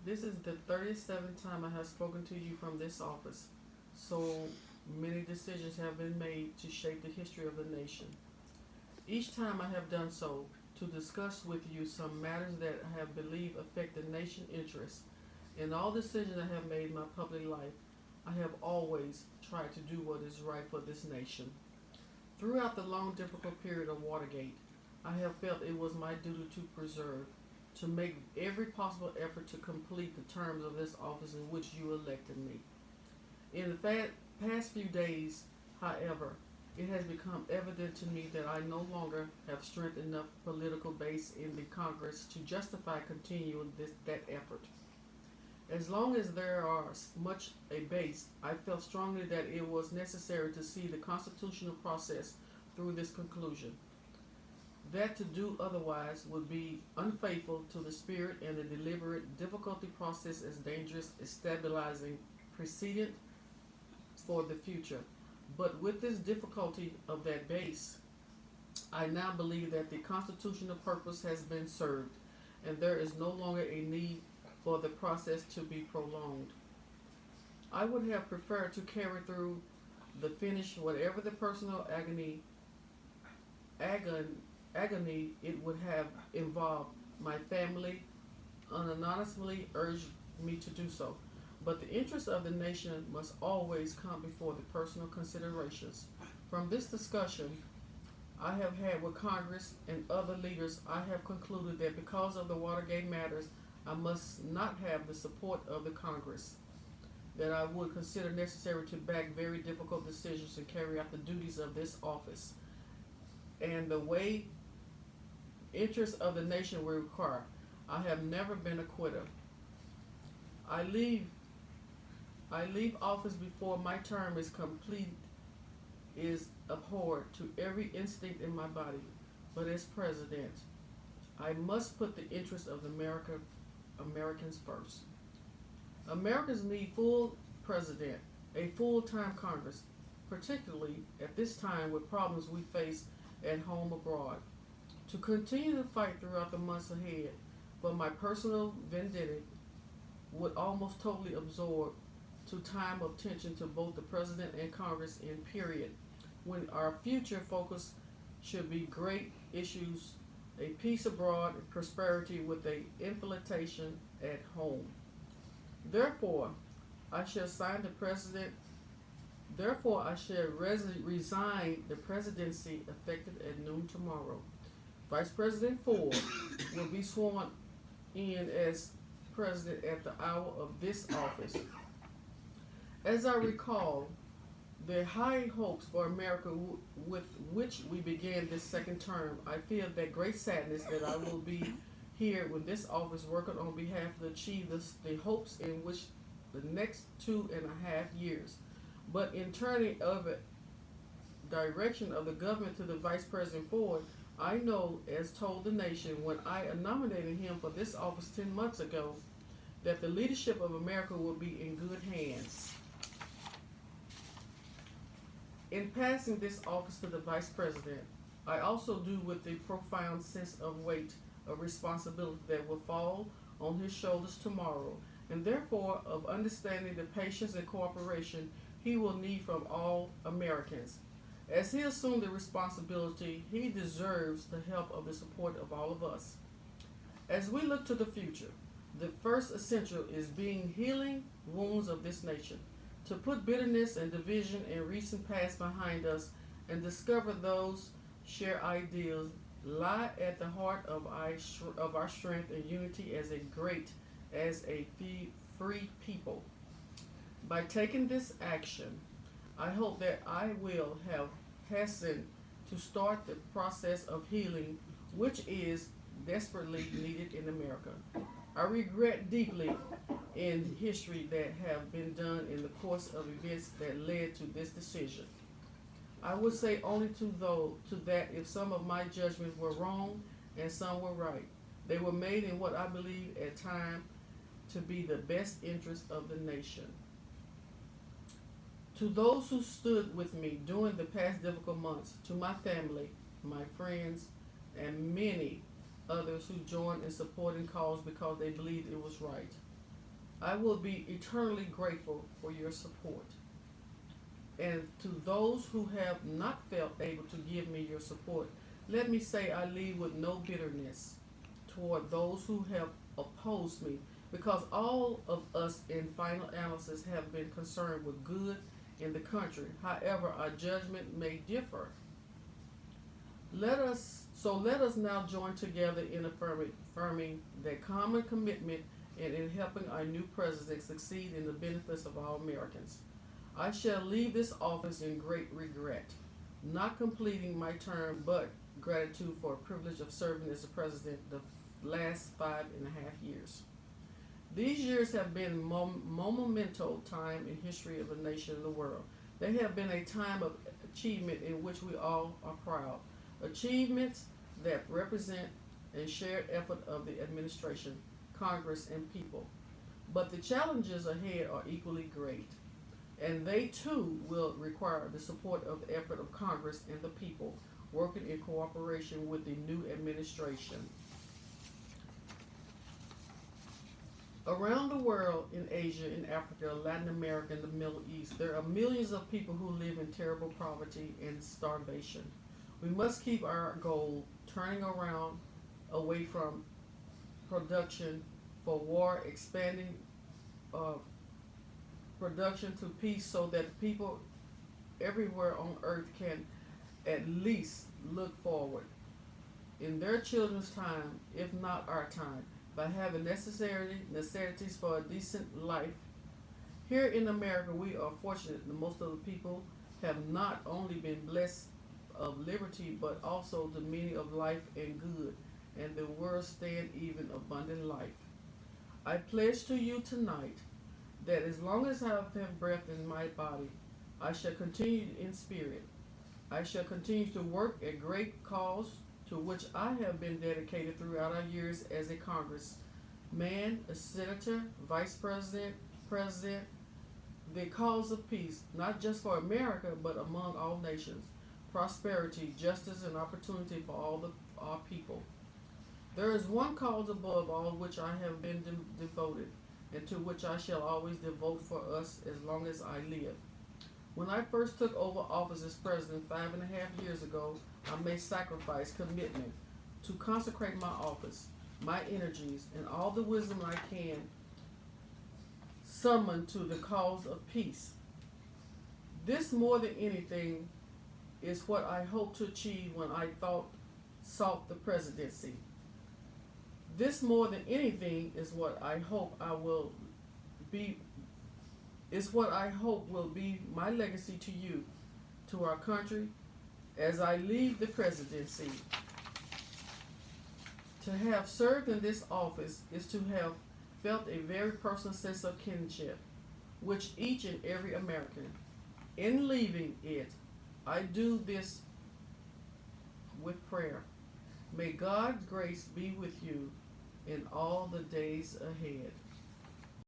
This is the 37th time I have spoken to you from this office. So many decisions have been made to shape the history of the nation. Each time I have done so to discuss with you some matters that I have believed affect the nation interests. In all decisions I have made in my public life, I have always tried to do what is right for this nation. Throughout the long, difficult period of Watergate, I have felt it was my duty to preserve, to make every possible effort to complete the terms of this office in which you elected me. In the past few days, however, it has become evident to me that I no longer have strength enough political base in the Congress to justify continuing that effort. As long as there are much a base, I felt strongly that it was necessary to see the constitutional process through this conclusion. That to do otherwise would be unfaithful to the spirit and the deliberate difficulty process is dangerous, is stabilizing precedent for the future. But with this difficulty of that base, I now believe that the constitutional purpose has been served, and there is no longer a need for the process to be prolonged. I would have preferred to carry through the finish whatever the personal agony it would have involved. My family unanimously urged me to do so. But the interests of the nation must always come before the personal considerations. From this discussion I have had with Congress and other leaders, I have concluded that because of the Watergate matters, I must not have the support of the Congress, that I would consider necessary to back very difficult decisions and carry out the duties of this office, and the way interests of the nation will require. I have never been a quitter. I leave I leave office before my term is complete is abhorred to every instinct in my body. But as president, I must put the interests of Americans first. Americans need full president, a full-time Congress, particularly at this time with problems we face at home abroad. To continue to fight throughout the months ahead, but my personal vendetta would almost totally absorb to time of tension to both the President and Congress in period, when our future focus should be great issues, a peace abroad, prosperity with a infiltration at home. Therefore, I shall sign the President. Therefore, I shall resign the presidency effective at noon tomorrow. Vice President Ford will be sworn in as president at the hour of this office. As I recall, the high hopes for America with which we began this second term, I feel that great sadness that I will be here when this office working on behalf to achieve the hopes in which the next 2.5 years. But in turning of it, direction of the government to the Vice President Ford, I know, as told the nation when I nominated him for this office 10 months ago, that the leadership of America will be in good hands. In passing this office to the Vice President, I also do with a profound sense of weight of responsibility that will fall on his shoulders tomorrow, and therefore of understanding the patience and cooperation he will need from all Americans. As he assumed the responsibility, he deserves the help of the support of all of us. As we look to the future, the first essential is being healing wounds of this nation, to put bitterness and division in recent past behind us and discover those shared ideals lie at the heart of our strength and unity as a free people. By taking this action, I hope that I will have hastened to start the process of healing which is desperately needed in America. I regret deeply in history that have been done in the course of events that led to this decision. I would say only to that if some of my judgments were wrong and some were right. They were made in what I believe at time to be the best interest of the nation. To those who stood with me during the past difficult months, to my family, my friends, and many others who joined in supporting cause because they believed it was right, I will be eternally grateful for your support. And to those who have not felt able to give me your support, let me say I leave with no bitterness toward those who have opposed me, because all of us in final analysis have been concerned with good in the country. However, our judgment may differ. Let us now join together in affirming that common commitment and in helping our new president succeed in the benefits of all Americans. I shall leave this office in great regret, not completing my term, but gratitude for a privilege of serving as the president the last 5.5 years. These years have been monumental time in history of the nation and the world. They have been a time of achievement in which we all are proud. Achievements that represent a shared effort of the administration, Congress, and people. But the challenges ahead are equally great, and they too will require the support of the effort of Congress and the people, working in cooperation with the new administration. Around the world, in Asia, in Africa, Latin America, and the Middle East, there are millions of people who live in terrible poverty and starvation. We must keep our goal turning around away from production for war, expanding production to peace, so that people everywhere on earth can at least look forward in their children's time, if not our time, by having necessities for a decent life. Here in America, we are fortunate that most of the people have not only been blessed of liberty, but also the meaning of life and good, and the world stand even abundant life. I pledge to you tonight that as long as I have breath in my body, I shall continue in spirit. I shall continue to work a great cause to which I have been dedicated throughout our years as a congressman, a senator, vice president, president, the cause of peace, not just for America, but among all nations, prosperity, justice, and opportunity for all our people. There is one cause above all which I have been devoted, and to which I shall always devote for us as long as I live. When I first took over office as president 5.5 years ago, I made sacrifice, commitment to consecrate my office, my energies, and all the wisdom I can summon to the cause of peace. This, more than anything, is what I hope to achieve when I sought the presidency. This, more than anything, is what I hope will be my legacy to you, to our country, as I leave the presidency. To have served in this office is to have felt a very personal sense of kinship, which each and every American. In leaving it, I do this with prayer. May God's grace be with you in all the days ahead.